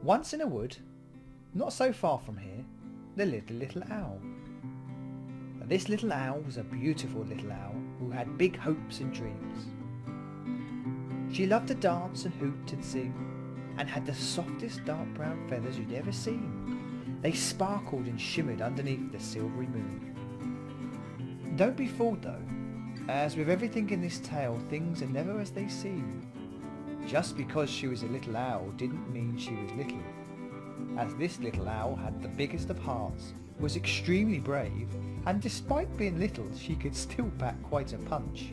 Once in a wood, not so far from here, there lived a little owl. Now, this little owl was a beautiful little owl who had big hopes and dreams. She loved to dance and hoot and sing, and had the softest dark brown feathers you'd ever seen. They sparkled and shimmered underneath the silvery moon. Don't be fooled though, as with everything in this tale, things are never as they seem. Just because she was a little owl didn't mean she was little, as this little owl had the biggest of hearts, was extremely brave, and despite being little she could still pack quite a punch.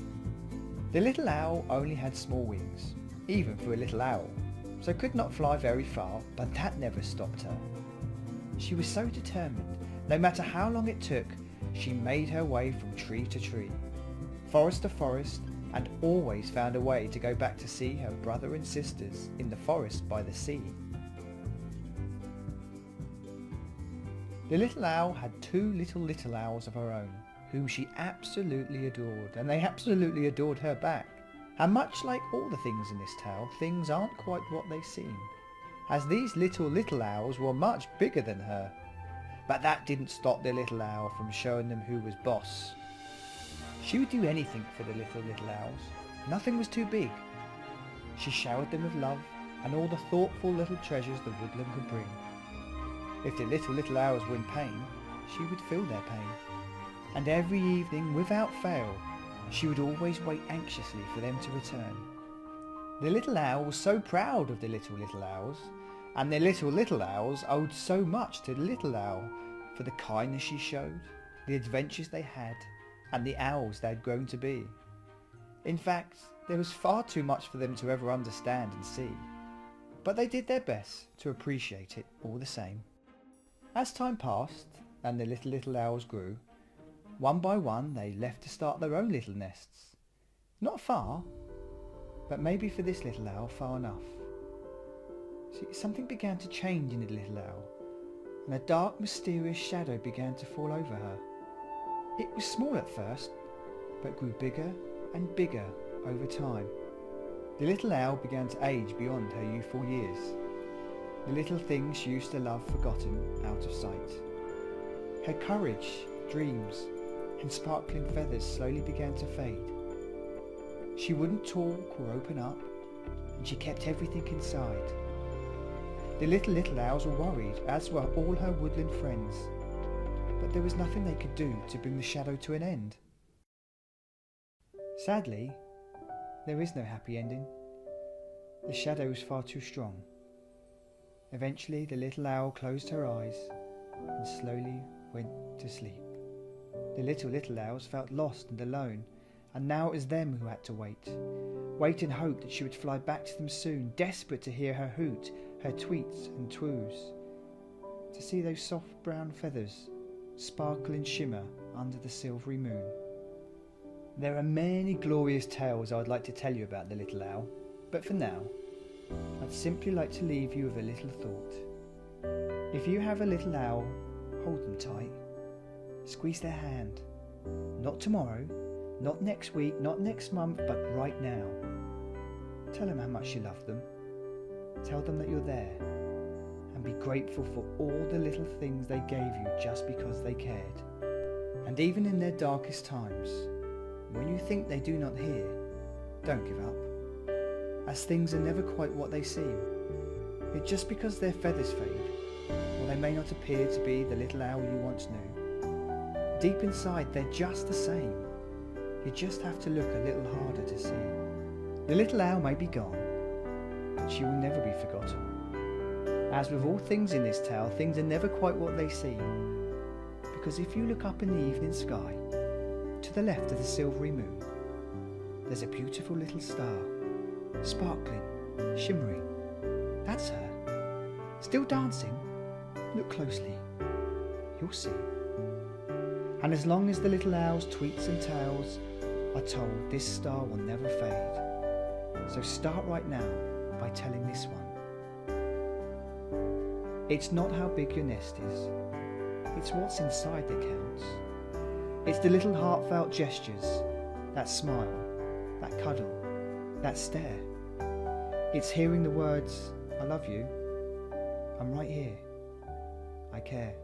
The little owl only had small wings, even for a little owl, so could not fly very far, but that never stopped her. She was so determined, no matter how long it took, she made her way from tree to tree, forest to forest, and always found a way to go back to see her brother and sisters in the forest by the sea. The little owl had two little owls of her own, whom she absolutely adored, and they absolutely adored her back. And much like all the things in this tale, things aren't quite what they seem, as these little owls were much bigger than her. But that didn't stop the little owl from showing them who was boss. She would do anything for the little owls. Nothing was too big. She showered them with love and all the thoughtful little treasures the woodland could bring. If the little owls were in pain, she would feel their pain. And every evening, without fail, she would always wait anxiously for them to return. The little owl was so proud of the little owls, and the little owls owed so much to the little owl for the kindness she showed, the adventures they had, and the owls they had grown to be. In fact, there was far too much for them to ever understand and see, but they did their best to appreciate it all the same. As time passed and the little owls grew, one by one they left to start their own little nests. Not far, but maybe for this little owl far enough. See, something began to change in the little owl, and a dark mysterious shadow began to fall over her. It was small at first, but grew bigger and bigger over time. The little owl began to age beyond her youthful years. The little things she used to love forgotten, out of sight. Her courage, dreams, and sparkling feathers slowly began to fade. She wouldn't talk or open up, and she kept everything inside. The little owls were worried, as were all her woodland friends, but there was nothing they could do to bring the shadow to an end. Sadly, there is no happy ending. The shadow was far too strong. Eventually the little owl closed her eyes and slowly went to sleep. The little owls felt lost and alone, and now it was them who had to wait in hope that she would fly back to them soon, desperate to hear her hoot, her tweets and twoos, to see those soft brown feathers sparkle and shimmer under the silvery moon. There are many glorious tales I would like to tell you about the little owl, but for now, I'd simply like to leave you with a little thought. If you have a little owl, hold them tight. Squeeze their hand. Not tomorrow, not next week, not next month, but right now. Tell them how much you love them. Tell them that you're there, and be grateful for all the little things they gave you just because they cared. And even in their darkest times, when you think they do not hear, don't give up, as things are never quite what they seem. It's just because their feathers fade, or they may not appear to be the little owl you once knew. Deep inside, they're just the same. You just have to look a little harder to see. The little owl may be gone, but she will never be forgotten. As with all things in this tale, things are never quite what they seem. Because if you look up in the evening sky, to the left of the silvery moon, there's a beautiful little star, sparkling, shimmering. That's her. Still dancing. Look closely. You'll see. And as long as the little owl's tweets and tails are told, this star will never fade. So start right now by telling this one. It's not how big your nest is, it's what's inside that counts. It's the little heartfelt gestures, that smile, that cuddle, that stare. It's hearing the words, I love you, I'm right here. I care.